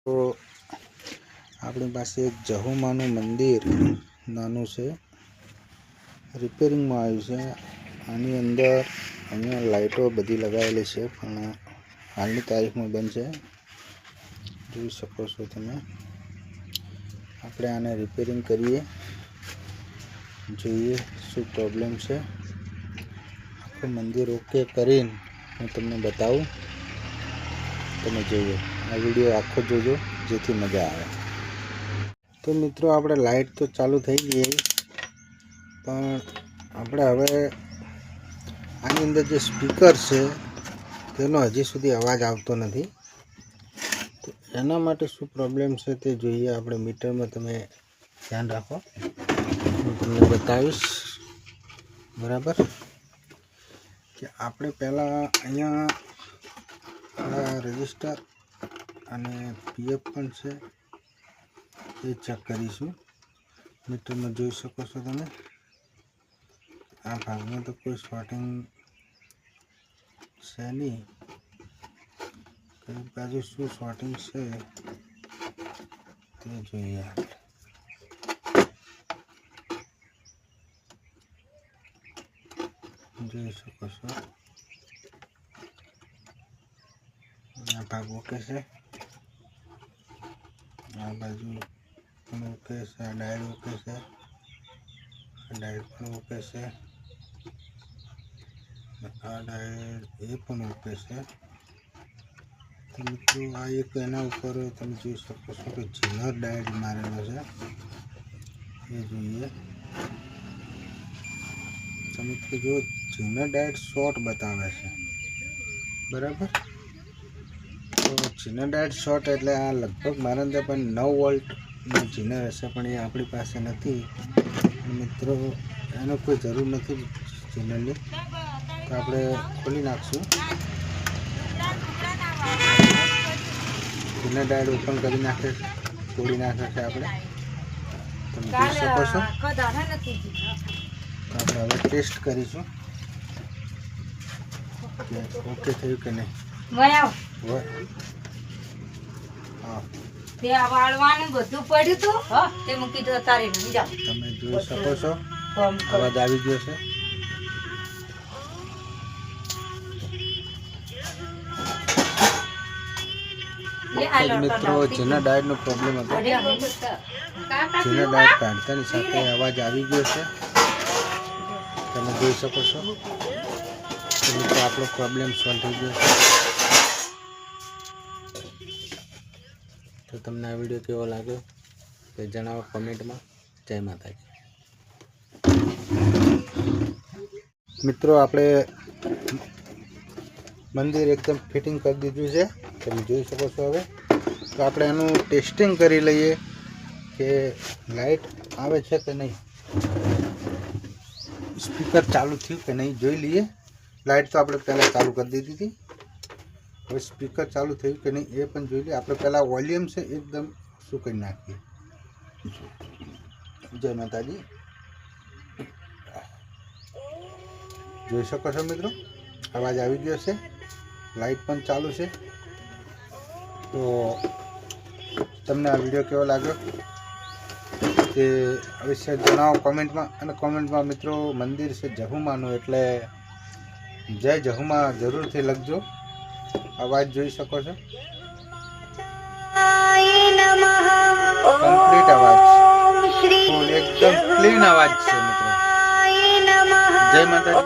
તો આપણી પાસે એક જહુમાનું મંદિર નાનું છે, રિપેરિંગમાં આવ્યું છે. આની અંદર અહીંયા લાઇટો બધી લગાવેલી છે, પણ હાલની તારીખમાં બંધ છે. જોઈ શકો છો તમે. આપણે આને રિપેરિંગ કરીએ, જોઈએ શું પ્રોબ્લેમ છે. આખું મંદિર ઓકે કરીને હું તમને બતાવું. તમે જોઈએ આ વિડીયો આખો જોજો, જેથી મજા આવે. તો મિત્રો, આપણે લાઇટ તો ચાલુ થઈ ગઈ, પણ આપણે હવે આની અંદર જે સ્પીકર છે તેનો હજી સુધી અવાજ આવતો નથી. તો એના માટે શું પ્રોબ્લેમ છે તે જોઈએ. આપણે મીટરમાં તમે ધ્યાન રાખો, હું તમને બતાવીશ. બરાબર, કે આપણે પહેલાં અહીંયા રજિસ્ટર અને પીએફ પણ છે, એ ચેક કરીશું. મીટરમાં જોઈ શકો છો તમે. આ ભાગમાં તો કોઈ શોર્ટિંગ છે નહીં. કઈ બાજુ શું શોર્ટિંગ છે તે જોઈએ. જોઈ શકો છો આ ભાગ ઓકે છે, આ બાજુ પણ ઓકે છે, આ ડાયલ ઓકે છે, આ ડાયલ પણ ઓકે છે, આ ડાયલ એ પણ ઓકે છે. તો મિત્રો, આ એક એના ઉપર તમે જોઈ શકો છો કે જીનર ડાયલ મારેલો છે, એ જોઈએ. તો મિત્રો જો જીનર ડાયલ શોર્ટ બતાવે છે, બરાબર. તો જીનર ડાયલ શોર્ટ એટલે આ લગભગ મારા અંદર પણ 9 વોલ્ટનું જીનર હશે, પણ એ આપણી પાસે નથી. મિત્રો, એનો કોઈ જરૂર નથી જીનરની, તો આપણે ખોલી નાખશું. જીનર ડાયલ ઓપન કરી નાખે, તોડી નાખે છે આપણે. તમે જોઈ શકો છો. તો આપણે હવે ટેસ્ટ કરીશું કે ઓકે થયું કે નહીં. હા, તમે જોઈ શકો છો અવાજ આવી ગયો છે. મિત્રો, જેના ડાયટનો પ્રોબ્લેમ હતો, જેના ડાયટ કાઢતાની સાથે અવાજ આવી ગયો છે, તમે જોઈ શકો છો. મિત્રો, આપણો પ્રોબ્લેમ સોલ્વ થઈ ગયો છે. તો તમને આ વિડીયો કેવો લાગ્યો તે જણાવો કમેન્ટમાં. જય માતાજી. મિત્રો, આપણે મંદિર એકદમ ફિટિંગ કરી દીધું છે, તમે જોઈ શકો છો. હવે તો આપણે એનું ટેસ્ટિંગ કરી લઈએ કે લાઇટ આવે છે કે નહીં, સ્પીકર ચાલુ થયું કે નહીં જોઈ લઈએ. લાઇટ તો આપણે પહેલાં ચાલુ કરી દીધી હતી, હવે સ્પીકર ચાલુ થયું કે નહીં એ પણ જોઈ લઈએ. આપણે પહેલાં વોલ્યુમ છે એકદમ શું કરી નાખીએ. જય માતાજી. જોઈ શકો છો મિત્રો, અવાજ આવી ગયો છે, લાઇટ પણ ચાલુ છે. તો તમને આ વિડીયો કેવો લાગ્યો તે અવશ્ય જણાવો કોમેન્ટમાં. અને કોમેન્ટમાં મિત્રો, મંદિર છે જહુમાનું, એટલે જય જહુમા જરૂરથી લખજો. અવાજ જોઈ શકો છો, કમ્પ્લીટ અવાજ, ફૂલ એકદમ ક્લીન અવાજ છે મિત્રો. જય માતાજી.